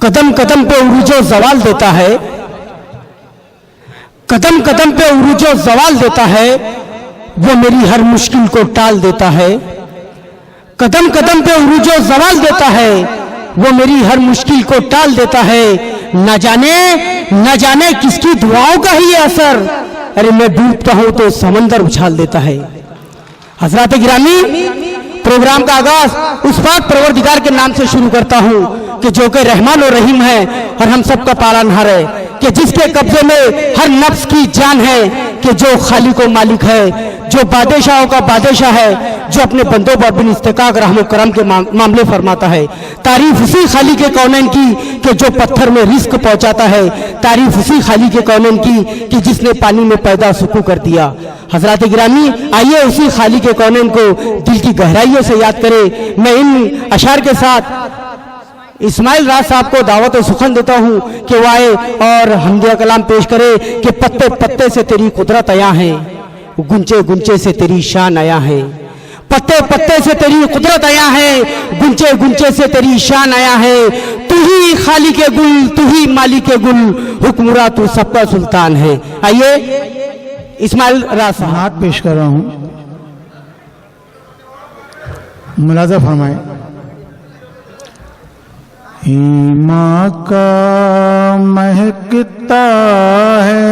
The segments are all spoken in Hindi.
कदम कदम पे उरूजो जवाल देता है, कदम कदम पे उरूजो जवाल देता है, वो मेरी हर मुश्किल को टाल देता है। कदम कदम पे उरूजो जवाल देता है, वो मेरी हर मुश्किल को टाल देता है। न जाने किसकी दुआओं का ही असर, अरे मैं डूबता हूं तो समंदर उछाल देता है। हजरात गिरामी, प्रोग्राम का आगाज उस पाक परवरदिगार के नाम से शुरू करता हूं कि जो कि रहमान और रहीम है और हम सबका पालनहार है, कि जिसके कब्जे में हर नफ्स की जान है, कि जो खालिक व मालिक है, जो बादशाहों का बादशाह है, जो अपने बंदों पर बिन इस्तिकाक रहम करम के मामले फरमाता है। तारीफ उसी खालिक के कौनैन की कि जो पत्थर में रिस्क पहुंचाता है। तारीफ उसी खालिक के कौनैन की कि जिसने पानी में पैदा सुकू कर दिया। हजरात गिरामी, आइए उसी खालिक के कौनैन को दिल की गहराइयों से याद करें। मैं इन अशार के साथ इस्माइल राज साहब को दावत सुखन देता हूं कि वो आए और हमदिया कलाम पेश करे कि पत्ते पत्ते से तेरी कुदरत आया है, गुंचे गुंचे से तेरी शान आया है। पत्ते पत्ते से तेरी कुदरत आया है, गुंचे गुंचे से तेरी शान आया है। तू ही खाली के गुल, तू ही माली के गुल, हुक्मरा तू सबका सुल्तान है। आइए इस्माइल राज साहब हाथ पेश कर रहा हूं, मुलाजा फरमाए। माँ का महकता है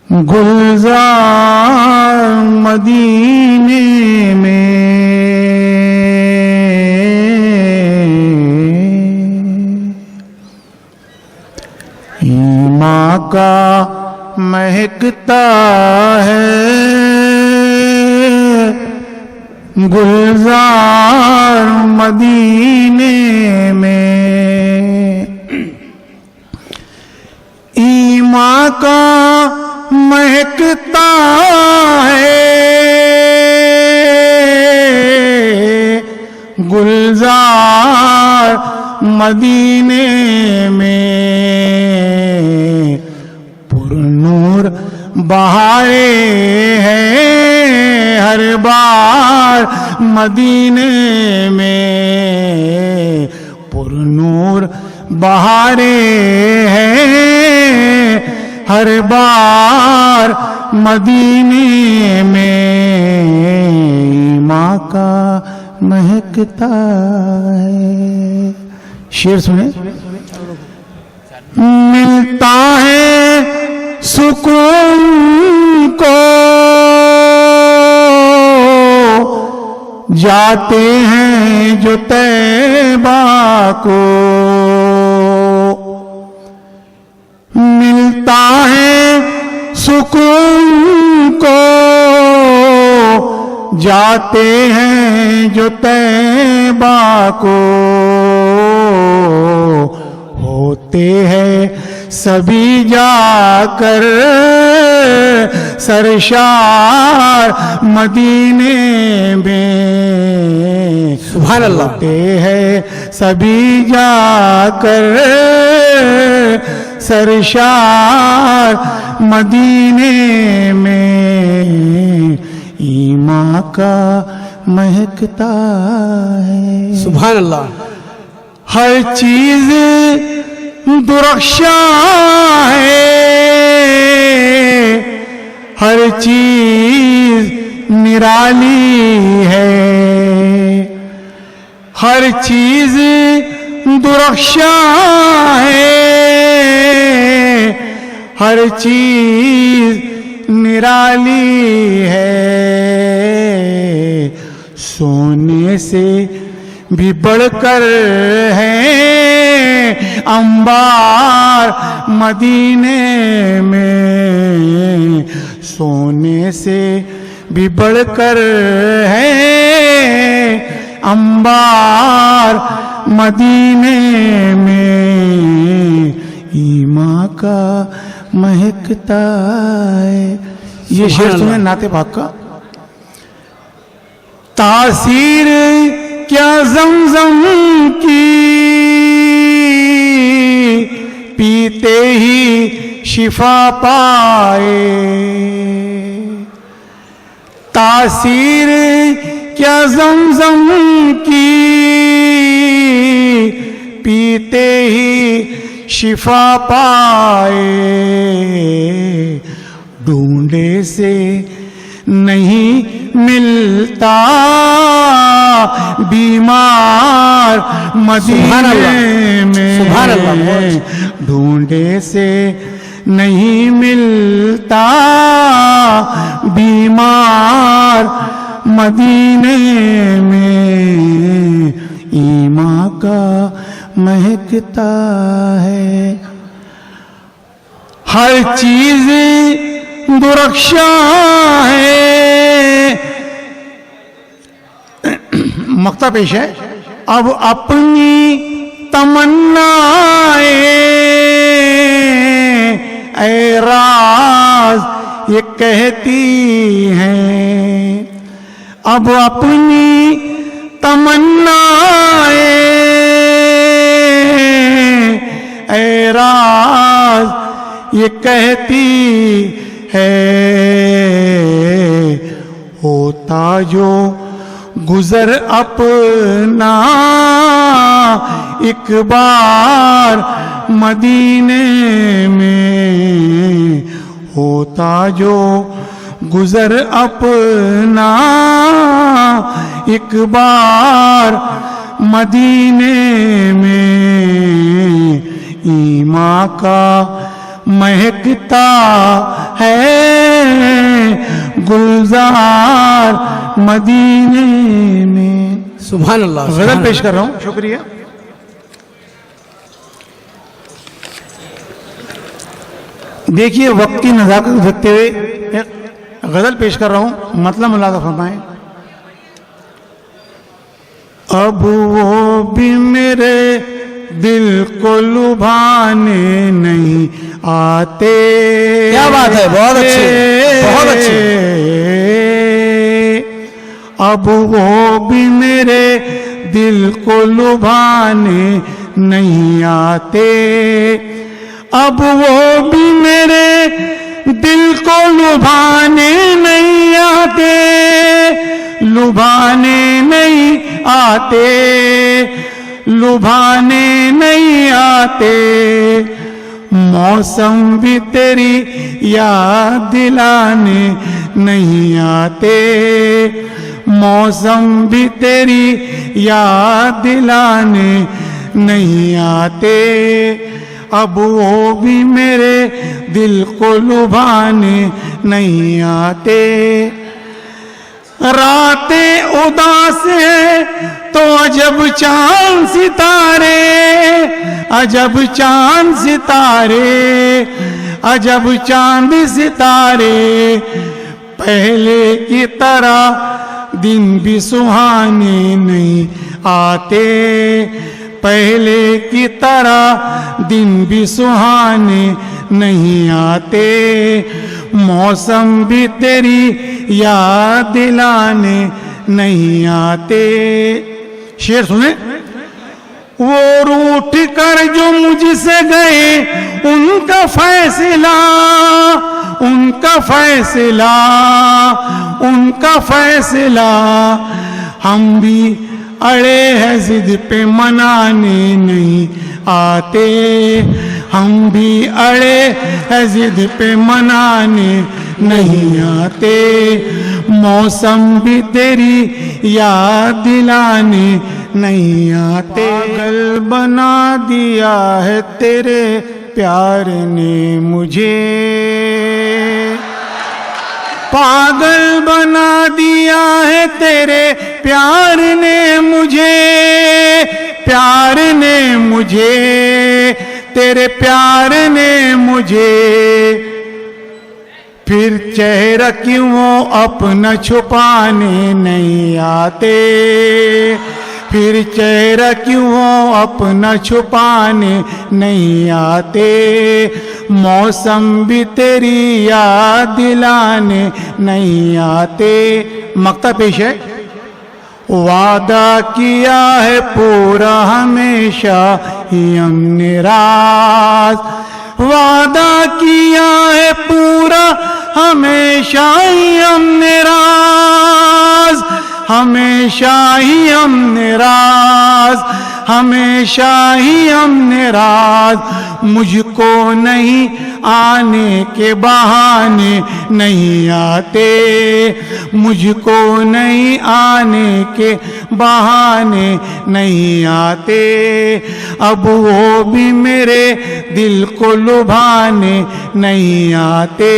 गुलजार मदीने में, माँ का महकता है गुलजार मदीने में। ईमां का महकता है गुलजार मदीने में। पुरनूर बहारे हैं हर बार मदीने में। पुरनूर बहारे हैं हर बार मदीने में। माँ का महकता है। शेर सुने। मिलता है सुकून को जाते हैं जो तैबा को। मिलता है सुकून को जाते हैं जो तैबा को। होते हैं सभी जाकर सरशार मदीने में। सुभान अल्लाह। होते हैं सभी जाकर सरशार मदीने में। ईमां का महकता है। सुभान अल्लाह। हर चीज दुरख्शा है, हर चीज निराली है। हर चीज दुरख्शा है, हर चीज निराली है। सोने से भी बढ़कर है अंबार मदीने में। सोने से भी बढ़कर है अंबार मदीने में। ईमां का महकता है। ये शेर सुने नाते पाक का। तासीर क्या ज़मज़म की पीते ही शिफा पाए। तासीर क्या ज़मज़म की पीते ही शिफा पाए, ढूंढे से नहीं मिलता बीमार मदीने में, ढूंढे से नहीं मिलता बीमार मदीने में, ईमान का महकता है। हर चीज दुरक्षा है। मक्ता पेश है। अब अपनी तमन्नाएं ऐ राज ये कहती हैं, अब अपनी तमन्नाएं ऐ राज ये कहती है, होता जो गुजर अपना एक बार मदीने में, होता जो गुजर अपना एक बार मदीने में, ईमान का महकता है गुलजार मदीने में। सुभान अल्लाह। गजल पेश कर रहा हूं, शुक्रिया। देखिए वक्त की नज़ाकत देखते हुए गजल पेश कर रहा हूं, मतलब मुलाज़ा फरमाएं। अब वो भी मेरे दिल को लुभाने नहीं आते। क्या बात है, बहुत अच्छी, बहुत अच्छी। अब वो भी मेरे दिल को लुभाने नहीं आते, अब वो भी मेरे दिल को लुभाने नहीं आते, लुभाने नहीं आते, लुभाने नहीं आते, मौसम भी तेरी याद दिलाने नहीं आते, मौसम भी तेरी याद दिलाने नहीं आते, अब वो भी मेरे दिल को लुभाने नहीं आते। रातें उदास है तो अजब चांद सितारे, अजब चांद सितारे, अजब चांद सितारे, पहले की तरह दिन भी सुहाने नहीं आते, पहले की तरह दिन भी सुहाने नहीं आते, मौसम भी तेरी याद दिलाने नहीं आते। शेर सुने। वो रूठ कर जो मुझसे गए उनका फैसला, उनका फैसला, उनका फैसला, हम भी अड़े हैं जिद पे मनाने नहीं आते, हम भी अड़े हैं जिद पे मनाने नहीं आते, मौसम भी तेरी याद दिलाने नहीं आते। पागल बना दिया है तेरे प्यार ने मुझे, पागल बना दिया है तेरे प्यार ने मुझे, प्यार ने मुझे, तेरे प्यार ने मुझे, फिर चेहरा क्यों अपना छुपाने नहीं आते, फिर चेहरा क्यों अपना छुपाने नहीं आते, मौसम भी तेरी याद दिलाने नहीं आते। मक्ता पेश है। वादा किया है पूरा हमेशा ही हमने राज, वादा किया है पूरा हमेशा ही हमने राज, हमेशा ही हम निराश, हमेशा ही हम निराश। मुझको नहीं आने के बहाने नहीं आते, मुझको नहीं आने के बहाने नहीं आते। अब वो भी मेरे दिल को लुभाने नहीं आते,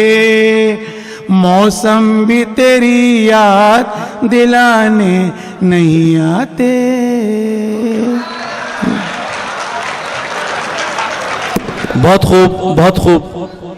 मौसम भी तेरी याद दिलाने नहीं आते। बहुत खूब, बहुत खूब।